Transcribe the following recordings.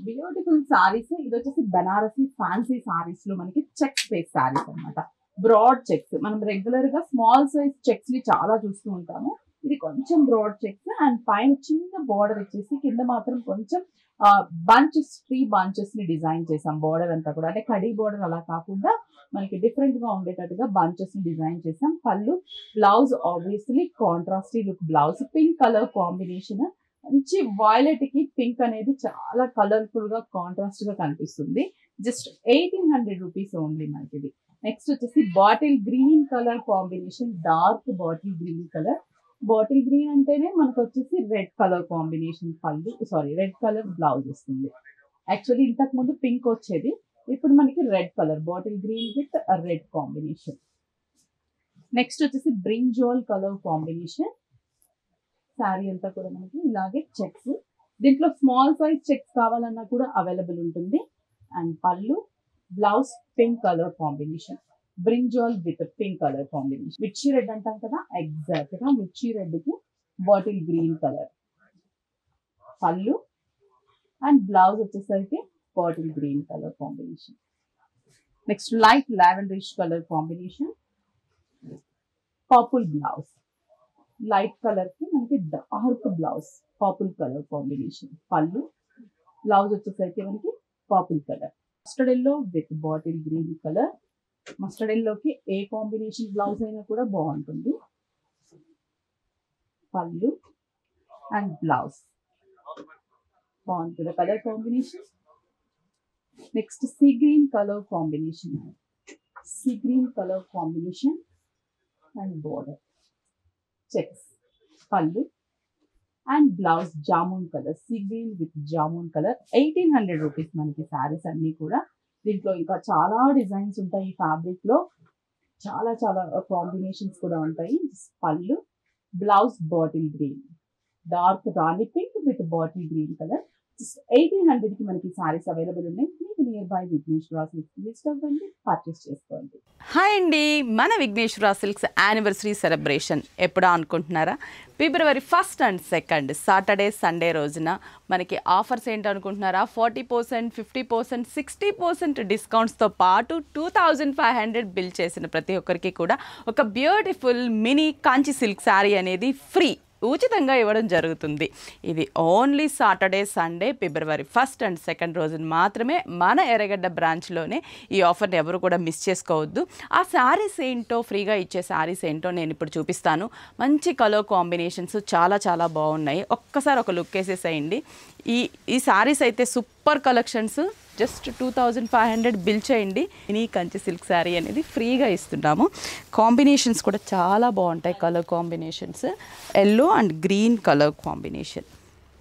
Beautiful saris. ఇది వచ్చేసి Banarasi fancy saris లో మనకి చెక్స్ బేస్ సారీస్ అన్నమాట. బ్రాడ్ చెక్స్, మనం రెగ్యులర్ గా స్మాల్ సైజ్ చెక్స్ ని చాలా చూస్తూ ఉంటాము. ఇది కొంచెం బ్రాడ్ చెక్స్ అండ్ పైన చిన్న బార్డర్ ఇచ్చేసి కింద మాత్రం కొంచెం బంచెస్, 3 బంచెస్ ని డిజైన్ చేసాం. బార్డర్ అంతా కూడా అంటే కడీ బార్డర్ అలా కాకుండా మనకి డిఫరెంట్ గా ఉండేటట్టుగా బంచెస్ ని డిజైన్ చేసాం. పళ్ళు, blouse obviously contrasty look blouse, pink colour combination. మంచి వైలెట్ కి పింక్ అనేది చాలా కలర్ఫుల్ గా కాంట్రాస్ట్ గా కనిపిస్తుంది. జస్ట్ 1800 రూపీస్ ఓన్లీ మనకి ఇది. నెక్స్ట్ వచ్చేసి bottle green colour combination, dark bottle green colour. Bottle green అంటేనే మనకు వచ్చేసి రెడ్ కలర్ కాంబినేషన్ పళ్ళు, రెడ్ కలర్ బ్లౌజ్ వస్తుంది. యాక్చువల్లీ ఇంతకు ముందు పింక్ వచ్చేది, ఇప్పుడు మనకి red colour, bottle green with red combination. Next వచ్చేసి బ్రింజాల్ కలర్ కాంబినేషన్. శారీ అంతా కూడా మనకి ఇలాగే చెక్స్. దీంట్లో స్మాల్ సైజ్ చెక్స్ కావాలన్నా కూడా అవైలబుల్ ఉంటుంది. అండ్ పళ్ళు, blouse pink colour combination, brinjal with pink colour combination. మిర్చి రెడ్ అంటాం కదా, ఎగ్జాక్ట్ గా మిర్చి రెడ్ కి బాటిల్ గ్రీన్ కలర్. పళ్ళు అండ్ బ్లౌజ్ వచ్చేసరికి bottle green colour combination. Next light lavenderish colour combination, purple blouse. Light colour కి మనకి dark blouse, purple colour combination. పళ్ళు, బ్లౌజ్ వచ్చేసరికి మనకి purple colour. Mustard yellow with bottle green colour. Mustard ఎల్లోకి ఏ combination blouse అయినా కూడా బాగుంటుంది. పళ్ళు అండ్ బ్లౌజ్ బాగుంటుంది colour combination. Next sea green colour combination, sea green colour combination and border checks. పళ్ళు and blouse jamun colour, sea green with jamun colour. 1800 rupees మనకి శారీస్ అన్ని కూడా. దీంట్లో ఇంకా చాలా డిజైన్స్ ఉంటాయి. ఈ ఫ్యాబ్రిక్ లో చాలా చాలా కాంబినేషన్స్ కూడా ఉంటాయి. పళ్ళు, blouse bottle green, dark rani pink with bottle green colour. 1800 కి మనకి సారీస్ అవైలబుల్ ఉన్నాయి. మీకు nearby Vighneshwara silks list అవ్వండి, పర్చేస్ చేసుకోండి. హాయ్ అండి, మన విఘ్నేశ్వర సిల్క్స్ యానివర్సరీ సెలబ్రేషన్ ఎప్పుడా అనుకుంటున్నారా? ఫిబ్రవరి 1 and 2 సాటర్డే సండే రోజున మనకి ఆఫర్స్ ఏంటనుకుంటున్నారా? 40%, 50%, 60% డిస్కౌంట్స్తో పాటు 2500 బిల్ చేసిన ప్రతి ఒక్కరికి కూడా ఒక బ్యూటిఫుల్ మినీ కాంచి సిల్క్ శారీ అనేది ఫ్రీ ఉచితంగా ఇవ్వడం జరుగుతుంది. ఇది only Saturday Sunday February 1 and 2 రోజున మాత్రమే మన ఎర్రగడ్డ బ్రాంచ్లోనే. ఈ ఆఫర్ని ఎవరు కూడా మిస్ చేసుకోవద్దు. ఆ శారీస్ ఏంటో, ఫ్రీగా ఇచ్చే శారీస్ ఏంటో నేను ఇప్పుడు చూపిస్తాను. మంచి కలర్ కాంబినేషన్స్ చాలా చాలా బాగున్నాయి. ఒక్కసారి ఒక లుక్ వేసేసేయండి. ఈ శారీస్ అయితే సూపర్ కలెక్షన్స్. జస్ట్ 2500 బిల్ చేయండి. మినీ కంచి సిల్క్ శారీ అనేది ఫ్రీగా ఇస్తున్నాము. కాంబినేషన్స్ కూడా చాలా బాగుంటాయి. Colour combinations yellow and green colour combination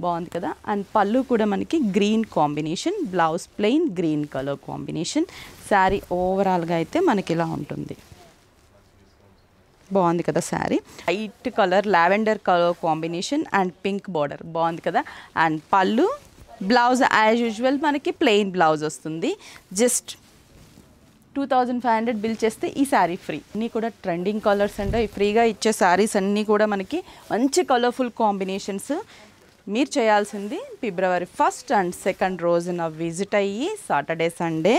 బాగుంది కదా. అండ్ పళ్ళు కూడా మనకి green combination, blouse plain green colour combination. Sari ఓవరాల్గా అయితే మనకి ఇలా ఉంటుంది. బాగుంది కదా sari. White colour, lavender colour combination and pink border బాగుంది కదా. అండ్ పళ్ళు, బ్లౌజ్ యాజ్ యూజువల్ మనకి ప్లెయిన్ బ్లౌజ్ వస్తుంది. జస్ట్ 2500 బిల్ చేస్తే ఈ శారీ ఫ్రీ. అన్నీ కూడా ట్రెండింగ్ కలర్స్ అండ్ ఫ్రీగా ఇచ్చే శారీస్ అన్నీ కూడా మనకి మంచి కలర్ఫుల్ కాంబినేషన్స్. మీరు చేయాల్సింది ఫిబ్రవరి 1 and 2 రోజున విజిట్ అయ్యి, సాటర్డే సండే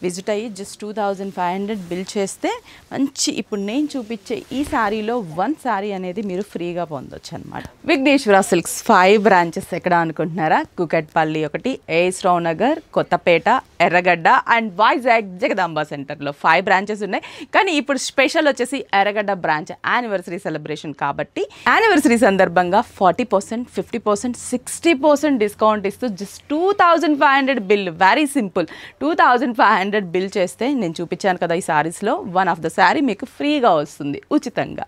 విజిట్ అయ్యి జస్ట్ 2500 బిల్ చేస్తే మంచి ఇప్పుడు నేను చూపించే ఈ శారీలో 1 శారీ అనేది మీరు ఫ్రీగా పొందొచ్చు అనమాట. విఘ్నేశ్వర సిల్క్స్ 5 బ్రాంచెస్ ఎక్కడ అనుకుంటున్నారా? కుకట్పల్లి ఒకటి, ఏఎస్ రావు నగర్, కొత్తపేట, ఎర్రగడ్డ అండ్ వైజాగ్ జగదాంబ సెంటర్లో 5 బ్రాంచెస్ ఉన్నాయి. కానీ ఇప్పుడు స్పెషల్ వచ్చేసి ఎర్రగడ్డ బ్రాంచ్ యానివర్సరీ సెలబ్రేషన్ కాబట్టి యానివర్సరీ సందర్భంగా 40%, 50%, 60% డిస్కౌంట్ ఇస్తూ just 2500 bill. Very simple. 2500 bill చేస్తే నేను చూపించాను కదా ఈ శారీస్లో 1 ఆఫ్ ద శారీ మీకు ఫ్రీగా వస్తుంది ఉచితంగా.